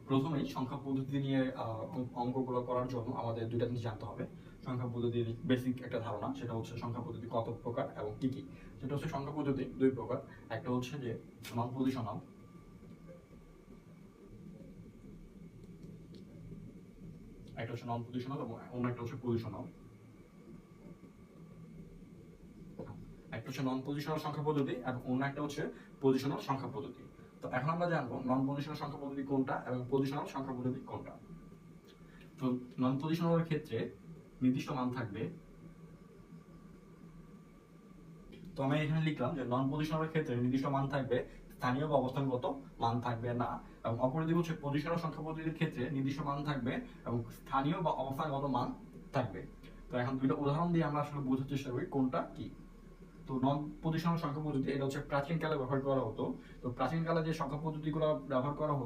প্রথমেই সংখ্যা পদ্ধতি নিয়ে অঙ্কগুলো করার জন্য আমাদের দুইটা জিনিস জানতে হবে। সংখ্যা পদ্ধতির বেসিক একটা ধারণা, সেটা হচ্ছে সংখ্যা পদ্ধতি কত প্রকার এবং কি কি। সেটা হচ্ছে সংখ্যা পদ্ধতি দুই প্রকার, একটা হচ্ছে যে নন পজিশনাল, একটা হচ্ছে নন পজিশনাল এবং অন্য একটা হচ্ছে পজিশনাল। একটা হচ্ছে নন পজিশনাল সংখ্যা পদ্ধতি এবং অন্য একটা হচ্ছে পজিশনাল সংখ্যা পদ্ধতি। তো এখন আমরা জানবো নন পজিশনাল সংখ্যা পদ্ধতি কোনটা এবং পজিশনাল সংখ্যা পদ্ধতি কোনটা। তো নন পজিশনালের ক্ষেত্রে নির্দিষ্ট মান থাকবে। তো আমি এখানে লিখলাম যে নন পজিশনালের ক্ষেত্রে নির্দিষ্ট মান থাকবে, স্থানীয় বা অবস্থানগত মান থাকবে না। এবং অপরদিকে হচ্ছে পজিশনাল সংখ্যা পদ্ধতির ক্ষেত্রে নির্দিষ্ট মান থাকবে এবং স্থানীয় বা অবস্থানগত মান থাকবে। তো এখন দুইটা উদাহরণ দিয়ে আমরা আসলে বোঝার চেষ্টা করি কোনটা কি। তো নন পজিশনাল সংখ্যা পদ্ধতি এটা হচ্ছে প্রাচীনকালে ব্যবহার করা হতো। তো প্রাচীনকালে যে সংখ্যা পদ্ধতিগুলো ব্যবহার করা হতো